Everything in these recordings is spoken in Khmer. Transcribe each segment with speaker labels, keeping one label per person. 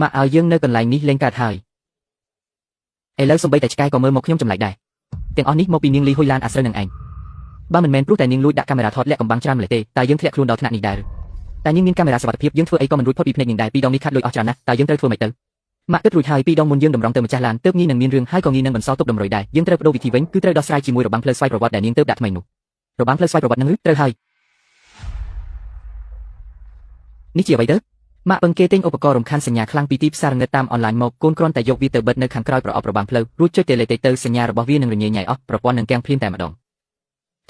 Speaker 1: មកឲ្យយើងនៅកន្លែងនេះលេងកើតហើយឥឡូវសំបីតែឆ្កែក៏មើលមកខ្ញុំចម្លែកដែរទាំងអស់នេះមកពីនាងលីហ៊ុយឡានអាស្រូវនឹងឯងបើមិនមែនព្រោះតែនាងលួចដាក់កាមេរ៉ាថតលាក់កំបាំងច្រើនម្លេះទេតើយើងធ្លាក់ខ្លួនដល់ថ្នាក់នេះដែរតែនាងមានកាមេរ៉ាសុវត្ថិភាពយើងធ្វើអីក៏មិនរួចផុតពីភ្នែកនាងដែរពីរដងនេះខាត់លុយអស់ច្រើនណាស់តើយើងត្រូវធ្វើម៉េចទៅម៉ាក់គិតរួចហើយពីរដងមុនយើងតម្រង់ទៅម្ចាស់ឡានទើបងីនឹងមានរឿងហើយក៏ងីនឹងបន្សល់ទុកតម្រុយដែរយើងត្រូវបដូរវិធីវិញគឺត្រូវដោះស្រាយជាមួយរបាំងផ្លូវស្វ័យប្រវត្តិដែលនាងទើបដាក់ថ្មីនោះរបាំងផ្លូវស្វ័យប្រវត្តិនឹងឬត្រូវហើយនេះជាអ្វីទៅម៉ាក់ពឹងគេទិញឧបករណ៍រំខានសញ្ញាខ្លាំងពីទីផ្សារងឹតតាមអនឡាញមកកូនគ្រាន់តែយកវាទៅបិទនៅខាងក្រោយប្រអប់របាំងផ្លូវរួចចុច delete ទៅសញ្ញារបស់វានឹងរញ៉េញ៉ៃអស់ប្រព័ន្ធនឹងទាំងភ្លាមតែម្ដង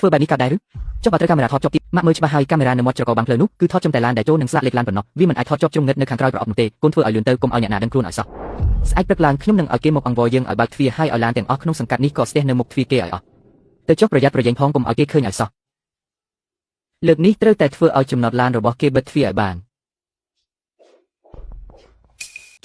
Speaker 1: ធ្វើបែបនេះកើតដែរឬចុះបើត្រូវកាមេរ៉ាថតជាប់ទៀតម៉ាក់មើលច្បាស់ហើយកាមេរ៉ានៅមាត់ច្រកបាំងផ្លូវនោះគឺថតចំតែឡានដែលចូលនឹងស្លាកលេខឡានប៉ុណ្ណោះវាមិនអាចថតជាប់ជុំងឹតនៅខាងក្រោយប្រអប់នោះទេកូនធ្វើឲ្យលឿនទៅកុំឲ្យអ្នកណាដឹងខ្លួនឲ្យសោះស្អែកព្រឹកឡើងខ្ញុំនឹងឲ្យគេមកអង្វរយើងឲ្យបើកទ្វារហើយឲ្យឡានទាំងអស់ក្នុងសង្កាត់នេះក៏ស្ទះនៅមុខទ្វារគេឲ្យអស់ទៅចុះប្រយ័ត្នប្រយែងផងកុំឲ្យគេឃើញឲ្យសោះលើកនេះត្រូវតែធ្វើឲ្យចំណតឡានរបស់គេបិទទ្វារឲ្យបា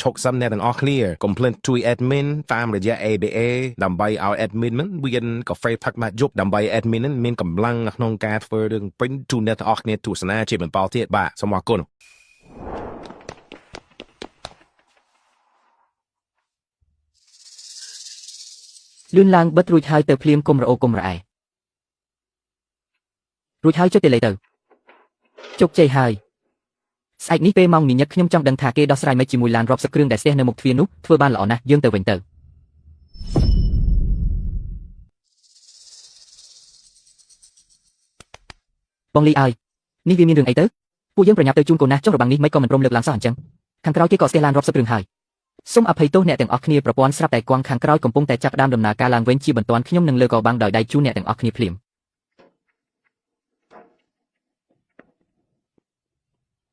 Speaker 1: នឆ
Speaker 2: ុកសំអ្នកទាំងអស់គ្នាកុំភ្លេចជួយ admin តាមរយៈ ABA ដើម្បីឲ្យ admin មិនមានកាហ្វេផឹកមកយប់ដើម្បី admin នឹងមានកម្លាំងក្នុងការធ្វើរឿងពេញជូនអ្នកទាំងអស់គ្នាទស្សនាជាបន្តទៀតបាទសូមអរគុណល
Speaker 1: ឿនឡើងបិទរួចហើយទៅភ្លាមគុំរអូគុំរអែរួចហើយចុច delete ទៅជោគជ័យហើយស្អែកនេះពេលម៉ោងញញឹកខ្ញុំចង់ដឹងថាគេដោះស្រាយមិនជាមួយឡានរាប់សិបគ្រឿងដែលស្ទះនៅមុខទ្វារនោះធ្វើបានល្អណាស់យើងទៅវិញទៅបងលីអើយនេះវាមានរឿងអីទៅពួកយើងប្រញាប់ទៅជូនកូនណាស់ចុះរបាំងនេះមិនក៏មិនព្រមលើកឡើងសោះអញ្ចឹងខាងក្រោយគេក៏ស្ទះឡានរាប់សិបគ្រឿងហើយសូមអភ័យទោសអ្នកទាំងអស់គ្នាប្រព័ន្ធស្រាប់តែគង់ខាងក្រោយកំពុងតែចាប់ផ្ដើមដំណើរការឡើងវិញជាបន្ទាន់ខ្ញុំនឹងលើកកបាំងដោយដៃជូនអ្នកទាំងអស់គ្នាភ្លាម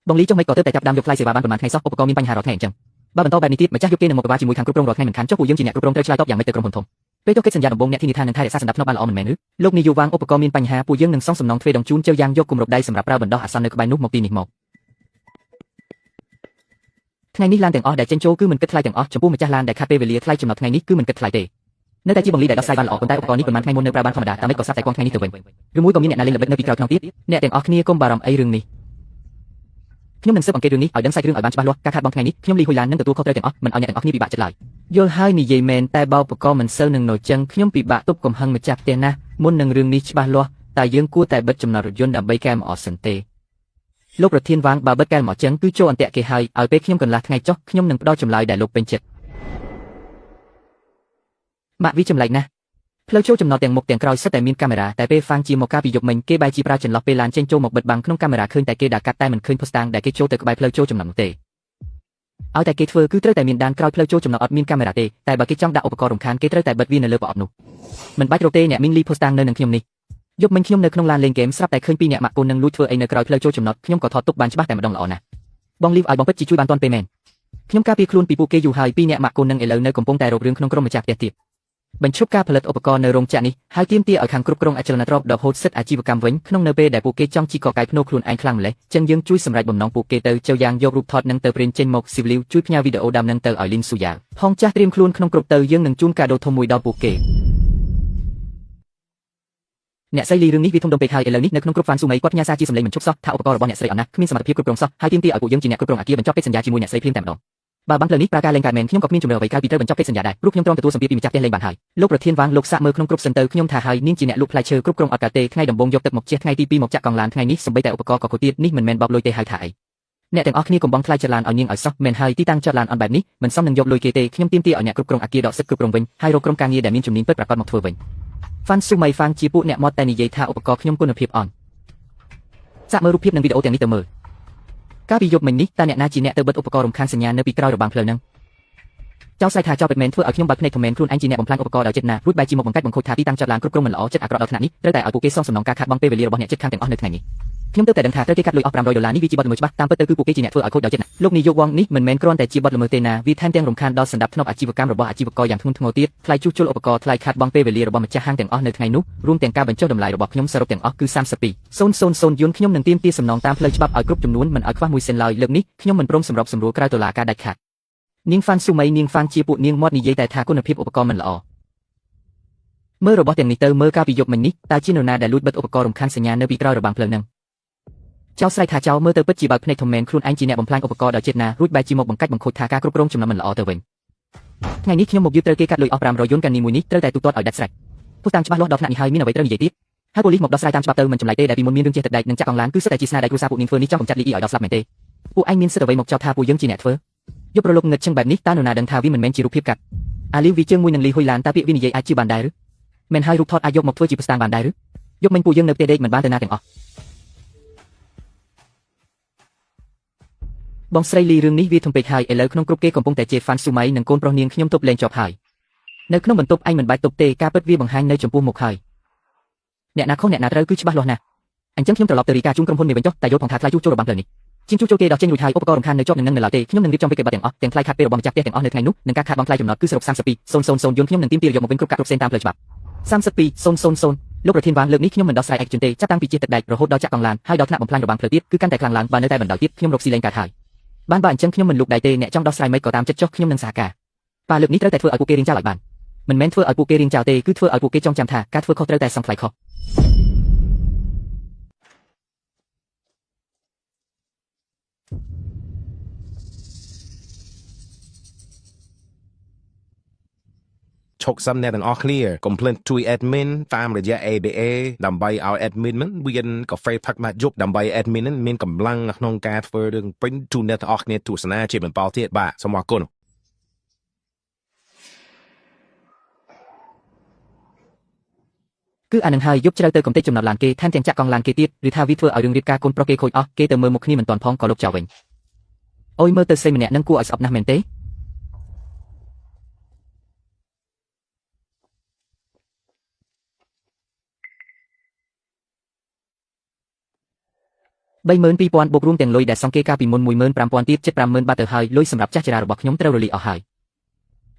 Speaker 1: បងលីចុះមិនក៏ទៅតែចាប់ដើមយកថ្លៃសេវាបានប្រហែលថ្ងៃសោះឧបករណ៍មានបញ្ហារាល់ថ្ងៃអញ្ចឹងបើបន្តបែបនេះទៀតម្ចាស់យកគេនឹងមកពិបាកជាមួយខាងគ្រប់គ្រងរាល់ថ្ងៃមិនខានចុះពួកយើងជាអ្នកគ្រប់គ្រងត្រូវឆ្លើយតបយ៉ាងម៉េចទៅក្រុមហ៊ុនធំពេលចុះកិច្ចសន្យាដំបូងអ្នកធានាថានឹងថែរក្សាសណ្ដាប់ធ្នាប់បានល្អមិនមែនឬលោកនាយវាងឧបករណ៍មានបញ្ហាពួកយើងនឹងសងសំណងទ្វេដងជូនជើយ៉ាងយកគម្របដៃសម្រាប់ប្រើបណ្ដោះអាសន្ននៅក្បែរនោះមកទីនេះមកថ្ងៃនេះឡានទាំងអស់ដែលចេញចូលគឺមិនគិតថ្លៃទាំងអស់ចំពោះម្ចាស់ឡានដែលខាត់ពេលវេលាថ្លៃចំណតថ្ងៃនេះគឺមិនគិតថ្លៃទេនៅតែជាបងលីដែលដោះស្រាយបានល្អប៉ុន្តែឧបករណ៍នេះប្រហែលថ្ងៃមុននៅប្រើបានធម្មតាតែមិនក៏ស្រាប់តែគង់ថ្ងៃនេះទៅវិញឬមួយក៏មានអ្នកណាលេងល្បិចនៅពីក្រោយខ្នងទៀតអ្នកទាំងអស់គ្នាកុំបារម្ភអីរឿងនេះខ្ញុំនឹងស៊ើបអង្កេតរឿងនេះឲ្យដឹងសាច់រឿងឲ្យបានច្បាស់លាស់ការខាតបង់ថ្ងៃនេះខ្ញុំលីហ៊ុយឡាននឹងទទួលខុសត្រូវទាំងអស់មិនឲ្យអ្នកទាំងអស់គ្នាពិបាកចិត្តឡើយយល់ហើយនិយាយមែនតែបើឧបករណ៍មិនសូវនឹងណូចឹងខ្ញុំពិបាកទប់កំហឹងម្ចាស់ផ្ទះណាស់មុននឹងរឿងនេះច្បាស់លាស់តែយើងគួរតែបិទចំណតរថយន្តដើម្បីកែមអស់សិនទេលោកប្រធានវាងបើបិទកែមអស់ចឹងគឺចូលអន្ទាក់គេហើយឲ្យពេលខ្ញុំកន្លះថ្ងៃចុះខ្ញុំនឹងផ្ដល់ចម្លើយដែលលោកពេញចិត្តម៉ាក់វិចម្លែកណាស់ផ្លូវចូលចំណតទាំងមុខទាំងក្រោយសុទ្ធតែមានកាមេរ៉ាតែពេលហ្វាំងជាមកការពីយប់មិញគេបែរជាប្រើចន្លោះពេលឡានចេញចូលមកបិទបាំងក្នុងកាមេរ៉ាឃើញតែគេដាក់កាត់តែមិនឃើញផូស្តាងដែលគេចូលទៅក្បែរផ្លូវចូលចំណតនោះទេឲ្យតែគេធ្វើគឺត្រូវតែមានដានក្រោយផ្លូវចូលចំណតអត់មានកាមេរ៉ាទេតែបើគេចង់ដាក់ឧបករណ៍រំខានគេត្រូវតែបិទវានៅលើប្រអប់នោះមិនបាច់រកទេអ្នកមីងលីផូស្តាងនៅនឹងខ្ញុំនេះយប់មិញខ្ញុំនៅក្នុងឡានលេងហ្គេមស្រាប់តែឃើញពីរអ្នកម៉ាក់កូននឹងលួចធ្វើអីនៅក្រោយផ្លូវចូលចំណតខ្ញុំក៏ថតទុកបានច្បាស់តែម្ដងល្អណាស់បងលីវឲ្យបងពិតជាជួយបានទាន់ពេលមែនខ្ញុំការពារខ្លួនពីពួកគេយូរហើយពីរអ្នកម៉ាក់កូននឹងឥឡូវនៅកំពុងតែរករឿងក្នុងក្រុមម្ចាស់ផ្ទះទៀតបញ្ឈប់ការផលិតឧបករណ៍នៅរោងចក្រនេះហើយទាមទារឲ្យខាងគ្រប់គ្រងអចលនទ្រព្យដកហូតសិទ្ធិអាជីវកម្មវិញក្នុងនៅពេលដែលពួកគេចង់ជីកកកាយភ្នូខ្លួនឯងខ្លាំងម្ល៉េះចឹងយើងជួយសម្រេចបំណងពួកគេទៅចៅយ៉ាងយករូបថតនឹងទៅព្រិនចេញមកស៊ីវលីវជួយផ្ញើវីដេអូដើមនឹងទៅឲ្យលីនស៊ូយ៉ាផងចាស់ត្រៀមខ្លួនក្នុងគ្រប់ទៅយើងនឹងជូនកាដូធំមួយដល់ពួកគេអ្នកស្រីលីរឿងនេះវាធំដុំពេកហើយឥឡូវនេះនៅក្នុងក្រុមហ្វានស៊ូមីគាត់ផ្ញើសារជាសម្លេងមិនឈប់សោះថាឧបករណ៍របស់អ្នកស្រីអត់ណាស់គ្មានសមត្ថភាពគ្រប់គ្រងសោះហើយទាមទារឲ្យពួកយើងជាអ្នកគ្រប់គ្រងអគារបញ្ចប់កិច្ចសន្យាជាមួយអ្នកស្រីភ្លាមតែម្ដងបើបាំងផ្លូវនេះប្រើការលេងកើតមែនខ្ញុំក៏គ្មានជំរឿអ្វីក្រៅពីត្រូវបញ្ចប់កិច្ចសន្យាដែរព្រោះខ្ញុំទ្រាំទទួលសម្ពាធពីម្ចាស់ផ្ទះលេងបានហើយលោកប្រធានវាងលោកសាក់មើលក្នុងគ្រប់សិនទៅខ្ញុំថាហើយនាងជាអ្នកលក់ផ្លែឈើគ្រប់គ្រងអត់កើតទេថ្ងៃដំបូងយកទឹកមកជះថ្ងៃទី2មកចាក់កង់ឡានថ្ងៃនេះសំបីតែឧបករណ៍ក៏ខូចទៀតនេះមិនមែនបោកលុយទេហើយថាអីអ្នកទាំងអស់គ្នាកុំបងថ្លៃចរឡានឲ្យនាងឲ្យសោះមែនហើយទីតាំងចតឡានអត់បែបនេះមិនសមនឹងយកលុយគេទេខ្ញុំទាមទារឲ្យអ្នកគ្រប់គ្រងអគារដកសិទ្ធិគ្រប់គ្រងវិញហើយរកក្រុមការងារដែលមានជំនាញពិតប្រាកដមកធ្វើវិញហ្វាន់ស៊ូមីហ្វាងជាពួកអ្នកមកតែនិយាយថាឧបករណ៍ខ្ញុំគុណភាពអន់សាក់មើលរូបភាពនិងវីដេអូទាំងនេះទៅមើលកាលពីយប់មិញនេះតើអ្នកណាជាអ្នកទៅបិទឧបករណ៍រំខានសញ្ញានៅពីក្រោយរបាំងផ្លូវហ្នឹងចៅស្រែកថាចៅពេទ្យមែនធ្វើឲ្យខ្ញុំបាត់ភ្នែកធំមែនខ្លួនឯងជាអ្នកបំផ្លាញឧបករណ៍ដោយចិត្តណារួចបែរជាមកបង្កាច់បង្ខូចថាទីតាំងចតឡានគ្រប់គ្រងមិនល្អចិត្តអាក្រក់ដល់ថ្នាក់នេះត្រូវតែឲ្យពួកគេសងសំណងការខាតបង់ពេលវេលារបស់អ្នកជិតខាងទាំងអស់នៅថ្ងៃនេះខ្ញុំទើបតែដឹងថាត្រូវគេកាត់លុយអស់$500នេះវាជាបទល្មើសច្បាស់តាមពិតទៅគឺពួកគេជាអ្នកធ្វើឲ្យខូចដោយចិត្តណាលោកនាយកវងនេះមិនមែនគ្រាន់តែជាបទល្មើសទេណាវាថែមទាំងរំខានដល់សណ្ដាប់ធ្នាប់អាជីវកម្មរបស់អាជីវករយ៉ាងធ្ងន់ធ្ងរទៀតថ្លៃជួសជុលឧបករណ៍ថ្លៃខាតបង់ពេលវេលារបស់ម្ចាស់ហាងទាំងអស់នៅថ្ងៃនោះរួមទាំងការបញ្ចុះតម្លៃរបស់ខ្ញុំសរុបទាំងអស់គឺ32,000យួនខ្ញុំនឹងទាមទារសំណងតាមផ្លូវច្បាប់ឲ្យគ្រប់ចំនួនមិនឲ្យខ្វះមួយសេនឡើយលើកនេះខ្ញុំមិនព្រមសម្របសម្រួលក្រៅតុលាការដាច់ខាតនាងហ្វាន់ស៊ូមីនាងហ្វាងជាពួកនាងមាត់និយាយតែថាគុណភាពឧបករណ៍មិនល្អមើលរបស់ទាំងនេះទៅមើលការពីយប់មិញនេះតើជានរណាដែលលួចបិទឧបករណ៍រំខានសញ្ញានៅពីក្រោយរបាំងផ្លូវហ្នឹង ចៅស្រែកថាចៅមើលទៅពិតជាបើកភ្នែកធំមែនខ្លួនឯងជាអ្នកបំផ្លាញឧបករណ៍ដោយចេតនារួចបែរជាមកបង្កាច់បង្ខូចថាការគ្រប់គ្រងចំណុំមិនល្អទៅវិញថ្ងៃនេះខ្ញុំមកយឺតត្រូវគេកាត់លុយអស់500យន្តកានីមួយនេះត្រូវតែទូទាត់ឲ្យដាច់ស្រេចពុស្តាមច្បាស់លាស់ដល់ថ្នាក់នេះហើយមានអ្វីត្រូវនិយាយទៀតហើយប៉ូលីសមកដោះស្រាយតាមច្បាប់ទៅមិនចម្លែកទេដែលពីមុនមានរឿងចេះទឹកដែកនិងចាក់កង់ឡានគឺសិតតែជាស្នាដៃគ្រួសារពួកនាងធ្វើនេះចង់កំចាត់លីអ៊ីឲ្យដល់ស្លាប់មែនទេពួកឯងមានសិទ្ធិអ្វីមកចោទថាពួកយើងជាអ្នកធ្វើយប់រលកងឹតចឹងបែបនេះតើនរណាដឹងថាវាមិនមែនជារូបភាពកាត់អាលីវវីជើងមួយនឹងលីហ៊ុយឡានតើពាក្យវានិយាយអាចជាបានដែរឬមិនហើយរូបថតអាចយកមកធ្វើជាពុស្តាមបានដែរឬយកមិញពួកយើងនៅផ្ទះដេកមិនបានទៅណាទាំងអស់បងស្រីលីរឿងនេះវាធំពេកហើយឥឡូវក្នុងគ្រប់គេកំពុងតែជេរហ្វាន់ស៊ូម៉ៃនិងកូនប្រុសនាងខ្ញុំទប់លេងជាប់ហើយនៅក្នុងបន្ទប់ឯងមិនបាច់ទប់ទេការពិតវាបង្ហាញនៅចំពោះមុខហើយអ្នកណាខុសអ្នកណាត្រូវគឺច្បាស់លាស់ណាស់អញ្ចឹងខ្ញុំត្រឡប់ទៅរីកាជូនក្រុមហ៊ុននេះវិញចុះតែយល់ផងថាថ្លៃជួសជុលរបស់ផ្លូវនេះជាងជួសជុលគេដោះចេញរួចហើយឧបករណ៍រំខាននៅជាប់នឹងនៅឡើយទេខ្ញុំនឹងរៀបចំវិក័យប័ត្រទាំងអស់ទាំងថ្លៃខាត់ពេលរបស់ម្ចាស់ផ្ទះទាំងអស់នៅថ្ងៃនោះនិងការខាតបង់ថ្លៃចំណតគឺសរុប32,000យន្តខ្ញុំនឹងទាមទារយកមកវិញគ្រប់កាត់គ្រប់សេនតាមផ្លូវច្បាប់32,000លោកប្រធានវ៉ាងលើកនេះខ្ញុំមិនដោះស្រាយឯកជនទេចាប់តាំងពីជិះទឹកដែករហូតដល់ចាក់កង់ឡានហើយដល់ថ្នាក់បំផ្លាញរបាំងផ្លូវទៀតគឺកាន់តែខ្លាំងឡើងបើនៅតែបណ្ដោយទៀតខ្ញុំរកស៊ីលេងកើតហើយបានបើអញ្ចឹងខ្ញុំមិនលូកដៃទេអ្នកចង់ដោះស្រាយមិនក៏តាមចិត្តចុះខ្ញុំនឹងសហការប៉ាលើកនេះត្រូវតែធ្វើឲ្យពួកគេរៀងចោលឲ្យបានមិនមែនធ្វើឲ្យពួកគេរៀងចោលទេគឺធ្វើឲ្យពួកគេចងចាំថាការធ្វើខុសត្រូវតែសងថ្លៃខុសឈ
Speaker 2: ប់សិនអ្នកទាំងអស់គ្នាកុំភ្លេចជួយ admin តាមរយៈ ABA ដើម្បីឲ្យ admin មិនមានកាហ្វេផឹកម៉ាត់យប់ដើម្បី admin នឹងមានកម្លាំងក្នុងការធ្វើរឿង print ជូនអ្នកទាំងអស់គ្នាទស្សនាជាបន្តទៀតបាទសូមអរគុណ
Speaker 1: គឺអានឹងហើយយប់ជ្រៅទៅកំទេចចំណត់ឡានគេថែមទាំងចាក់កង់ឡានគេទៀតឬថាវាធ្វើឲ្យរឿងរៀបការកូនប្រុសគេខូចអស់គេទៅមើលមុខគ្នាមិនទាន់ផងក៏លុបចោលវិញអូយមើលទៅស្រីម្នាក់នឹងគួរឲ្យស្អប់ណាស់មែនទេ32,000បូករួមទាំងលុយដែលសងគេកាលពីមុន15,000ទៀតជិត50,000បាត់ទៅហើយលុយសម្រាប់ចាស់ចរារបស់ខ្ញុំត្រូវរលាយអស់ហើយ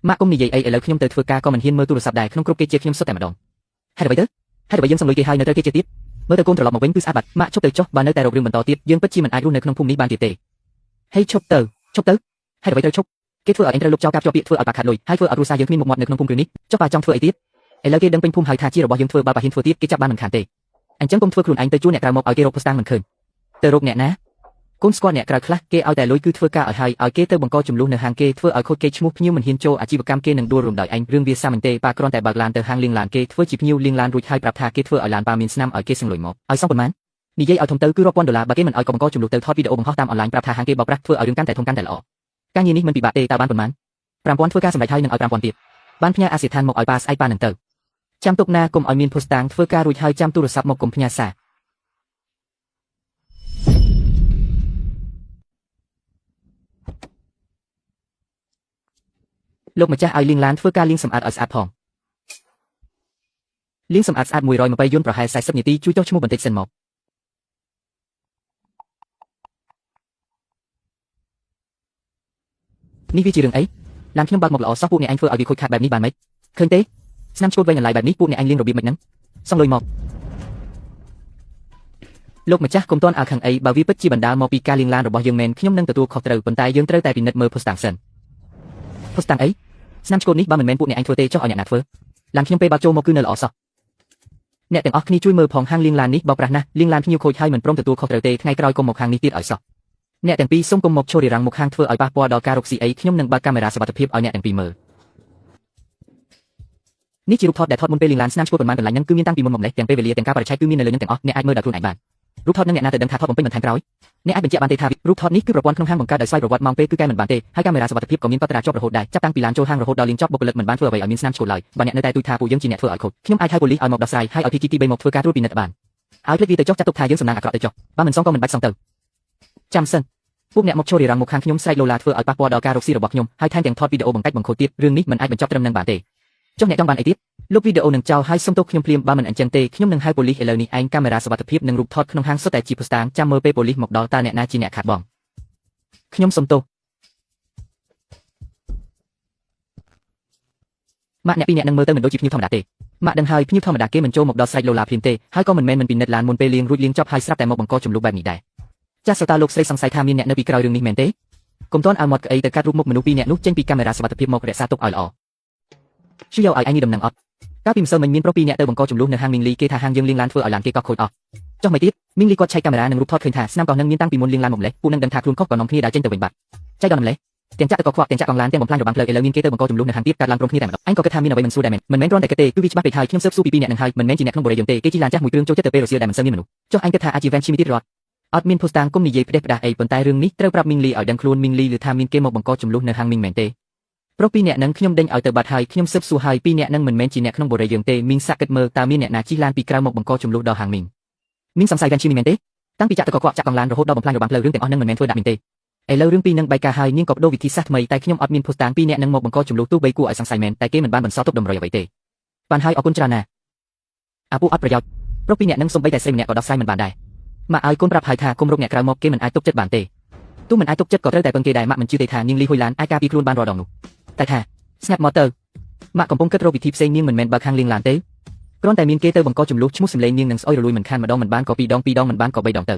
Speaker 1: ម៉ាក់គុំនិយាយអីឥឡូវខ្ញុំទៅធ្វើការក៏មិនហ៊ានមើលទូរស័ព្ទដែរក្នុងគ្រប់គេជាខ្ញុំសុទ្ធតែម្ដងហេតុអ្វីទៅហេតុអ្វីយើងសុំលុយគេហើយនៅត្រូវគេជាទៀតមើលទៅកូនត្រឡប់មកវិញគឺស្អាតបាត់ម៉ាក់ឈប់ទៅចុះបើនៅតែរករឿងបន្តទៀតយើងពិតជាមិនអាចរស់នៅក្នុងភូមិនេះបានទៀតទេហេឈប់ទៅហេតុអ្វីត្រូវឈប់គេធ្វើឲ្យអញត្រូវលុបចោលការជាប់ពាក្យធ្វើឲ្យបាក់ខាត់លុយហើយធ្វើឲ្យគ្រួសារយើងគ្មានមុខមាត់នៅក្នុងភូមិគ្រឿងនេះចុះប៉ាចង់ធ្វើអីទៀតឥឡូវគេដឹងពេញភូមិហើយថាជារបស់យើងធ្វើបើប៉ាហ៊ានធ្វើទៀតគេចាប់បានមិនខានទេអញ្ចឹងកុំធ្វើខ្លួនឯងទៅជួអ្នកក្រៅមកឲ្យគេរកភស្តុតាងមិនឃើញទៅរកអ្នកណាកូនស្គាល់អ្នកក្រៅខ្លះគេឲ្យតែលុយគឺធ្វើការឲ្យហើយឲ្យគេទៅបង្កចំនួននៅហាងគេធ្វើឲ្យខូចគេឈ្មោះភ្ញៀវមិនហ៊ានចូលអាជីវកម្មគេនឹងដួលរំដោយឯងរឿងវាសាមញ្ញទេប៉ាគ្រាន់តែបើកឡានទៅហាងលាងឡានគេធ្វើជាភ្ញៀវលាងឡានរួចហើយប្រាប់ថាគេធ្វើឲ្យឡានប៉ាមានស្នាមឲ្យគេសឹងលុយមកឲ្យសងប៉ុន្មាននិយាយឲ្យធំទៅគឺរាប់ពាន់ដុល្លារបើគេមិនឲ្យក៏បង្កចំនួនទៅថតវីដេអូបង្ហោះតាមអនឡាញប្រាប់ថាហាងគេបោកប្រាស់ធ្វើឲ្យរឿងកាន់តែធំកាន់តែល្អការងារនេះមិនពិបាកទេតើបានប៉ុន្មាន5,000ធ្វើការសម្រេចហើយនឹងឲ្យ5,000ទៀតបានផ្ញើអាសយដ្ឋានមកឲ្យប៉ាស្អែកប៉ានឹងទៅចាំទុកណាកុំឲ្យមានភស្តុតាងធ្វើការរួចហើយចាំទូរស័ព្ទមកកុំផ្ញើសារលោកម្ចាស់ឲ្យលាងឡានធ្វើការលាងសម្អាតឲ្យស្អាតផងលាងសម្អាតស្អាត120យន្តប្រហែល40នាទីជួយចុះឈ្មោះបន្តិចសិនមកនេះវាជារឿងអីឡានខ្ញុំបើកមកល្អសោះពួកអ្នកឯងធ្វើឲ្យវាខូចខាតបែបនេះបានម៉េចឃើញទេស្នាមឆ្កួតវែងអន្លាយបែបនេះពួកអ្នកឯងលាងរបៀបម៉េចហ្នឹងសងលុយមកលោកម្ចាស់កុំតន់អាខឹងអីបើវាពិតជាបណ្ដាលមកពីការលាងឡានរបស់យើងមែនខ្ញុំនឹងទទួលខុសត្រូវប៉ុន្តែយើងត្រូវតែពិនិត្យមើលភស្តុតាងសិនភស្តុតាងអីស្នាមឆ្កួតនេះបើមិនមែនពួកអ្នកឯងធ្វើទេចុះឲ្យអ្នកណាធ្វើឡានខ្ញុំពេលបើកចូលមកគឺនៅល្អសោះអ្នកទាំងអស់គ្នាជួយមើលផងហាងលាងឡាននេះបោកប្រាស់ណាស់លាងឡានភ្ញៀវខូចហើយមិនព្រមទទួលខុសត្រូវទេថ្ងៃក្រោយកុំមកហាងនេះទៀតឲ្យសោះអ្នកទាំងពីរសូមកុំមកឈររារាំងមុខហាងធ្វើឲ្យប៉ះពាល់ដល់ការរកស៊ីអីខ្ញុំនឹងបើកកាមេរ៉ាសុវត្ថិភាពឲ្យអ្នកទាំងពីរមើលនេះជារូបថតដែលថតមុនពេលលាងឡានស្នាមឆ្កួតប៉ុន្មានកន្លែងហ្នឹងគឺមានតាំងពីមុនមកម្លេះទាំងពេលវេលាទាំងការបរិច្ឆេទគឺមាននៅលើហ្នឹងទាំងអស់អ្នកអាចមើលដោយខ្លួនឯងបានរូបថតនឹងអ្នកណាទៅដឹងថាថតបំពេញបន្ថែមក្រោយអ្នកអាចបញ្ជាក់បានទេថារូបថតនេះគឺប្រព័ន្ធក្នុងហាងបង្កើតដោយស្វ័យប្រវត្តិម៉ោងពេលគឺកែមិនបានទេហើយកាមេរ៉ាសុវត្ថិភាពក៏មានកត់ត្រាជាប់រហូតដែរចាប់តាំងពីឡានចូលហាងរហូតដល់លាងចប់បុគ្គលិកមិនបានធ្វើអ្វីឲ្យមានស្នាមឆ្កួតឡើយបើអ្នកនៅតែទូចថាពួកយើងជាអ្នកធ្វើឲ្យខូចខ្ញុំអាចហៅប៉ូលីសឲ្យមកដោះស្រាយហើយឲ្យ PTT3 មកធ្វើការត្រួតពិនិត្យបានឲ្យភ្លេចវាទៅចុះចាត់ទុកថាយើងសំណាងអាក្រក់ទៅចុះបើមិនសងក៏មិនបាច់សងទៅចាំសិនពួកអ្នកមកឈររារាំងមុខខាងខ្ញុំស្រែកឡូឡាធ្វើឲ្យប៉ះពាល់ដល់ការរកស៊ីរបស់ខ្ញុំហើយថែមទាំងថតវីដេអូបង្កាច់បង្ខូចទៀតរឿងនេះមិនអាចបញ្ចប់ត្រឹមនឹងបានទេចុះអ្នកចង់បានអីទៀតលុបវីដេអូនឹងចោលហើយសុំទោសខ្ញុំភ្លាមបើមិនអញ្ចឹងទេខ្ញុំនឹងហៅប៉ូលីសឥឡូវនេះឯងកាមេរ៉ាសុវត្ថិភាពនិងរូបថតក្នុងហាងសុទ្ធតែជាភស្តុតាងចាំមើលពេលប៉ូលីសមកដល់តើអ្នកណាជាអ្នកខាតបងខ្ញុំសុំទោសម៉ាក់អ្នកពីរអ្នកនឹងមើលទៅមិនដូចជាភ្ញៀវធម្មតាទេម៉ាក់ដឹងហើយភ្ញៀវធម្មតាគេមិនចូលមកដល់ស្រែកឡូឡាភ្លាមទេហើយក៏មិនមែនមិនពិនិត្យឡានមុនពេលលាងរួចលាងចប់ហើយស្រាប់តែមកបង្កចំនួនបែបនេះដែរចាស់សតាលោកស្រីសង្ស័យថាមានអ្នកនៅពីក្រោយរឿងនេះមែនទេកុំតន់ឲ្យមាត់ក្អីទៅកាត់រូបមុខមនុស្សពីរអ្នកនោះចេញពីកាមេរ៉ាសុវត្ថិភាពមករក្សាទុកឲ្យល្អជួយយកឲ្យឯងនេះដំណឹងអត់កាលពីម្សិលមិញមានប្រុសពីរអ្នកទៅបង្កចំនួននៅហាងមីងលីគេថាហាងយើងលាងឡានធ្វើឲ្យឡានគេកោះខូចអស់ ចុះមកទៀតមីងលីគាត់ឆែកកាមេរ៉ានិងរូបថតឃើញថាស្នាមកោះនឹងមានតាំងពីមុនលៀងឡានមកម្លេះពួកនឹងដឹងថាខ្លួនខុសក៏នាំគ្នាដើរចេញទៅវិញបាត់ចៃដល់ម្លេះទាំងចាក់ទៅក៏ខ្វក់ទាំងចាក់កង់ឡានទាំងបំផ្លាញរបាំងផ្លូវឥឡូវមានគេទៅបង្កចំនួននៅខាងទៀតកើតឡើងព្រមគ្នាតែម្ដងអញក៏គិតថាមានអ្វីមិនស្រួលដែរមែនមិនមែនគ្រាន់តែគិតទេគឺវាច្បាស់ពេកហើយខ្ញុំស៊ើបសួរពីពីរនាក់នឹងហើយមិនមែនជាអ្នកក្នុងបរិយាយន្តទេគេជិះឡានចាស់មួយគ្រឿងចូលចិត្តទៅពេលរសៀលដែលមិនសូវមានមនុស្សចុះអញគិតថាអាចជាវ៉ែនឈីមីទៀតរត់អត់មានផូស្តាងគុំនិយាយផ្ដេសផ្ដាស់អីប៉ុន្តែរឿងនេះត្រូវប្រាប់មីងលីឲ្យដឹងខ្លួនមីងលីឮថាមានគេមកបង្កចំនួននៅហាងមីងមែនទេព្រោះពីរនាក់នឹងខ្ញុំដេញឲ្យទៅបាត់ហើយខ្ញុំស៊ើបសួរហើយពីរនាក់នឹងមិនមែនជាអ្នកក្នុងបរិយាយន្តទេមីងសាក់គិតមើលតើមានអ្នកណាជិះឡានពីក្រៅមកបង្កចំនួនដល់ហាងមីងមីងសង្ស័យវ៉ែនឈីមីមែនទេតាំងពីចាក់ទៅក៏ខ្វក់ចាក់កង់ឡានរហូតដល់បំផ្លាញរបាំងផ្លូវរឿងទាំងអស់នឹងមិនមែនធ្វើដាក់មីងទេឥឡូវរឿងពីរនឹងបែកការហើយនាងក៏បដូរវិធីសាស្ត្រថ្មីតែខ្ញុំអត់មានផូស្តាងពីរនាក់នឹងមកបង្កចំនួនទោះបីគួរឲ្យសង្ស័យមែនតែគេមិនបានបន្សល់ទុកតម្រុយអ្វីទេបានហើយអរគុណច្រើនណាស់អាពូអត់ប្រយោជន៍ព្រោះពីរនាក់នឹងសំបីតែស្រីម្នាក់ក៏ដោះស្រាយមិនបានដែរម៉ាក់ឲ្យកូនប្រាប់ហើយថាគុំរកអ្នកក្រៅមកគេមិនអាចទុកចិត្តបានទេទោះមិនអាចទុកចិត្តក៏ត្រូវតែពឹងគេដែរម៉ាក់មិនជឿទេថានាងលីហ៊ុយឡានអាចការពារខ្លួនបានរាល់ដងនោះតែថាស្ងាត់មកទៅម៉ាក់កំពុងគិតរកវិធីផ្សេងនាងមិនមែនបើកខាងលៀងឡានទេគ្រាន់តែមានគេទៅបង្កចំនួនឈ្មោះសម្លេងនាងនឹងស្អុយរលួយមិនខានម្ដងមិនបានក៏ពីរដងមិនបានក៏បីដងទៅ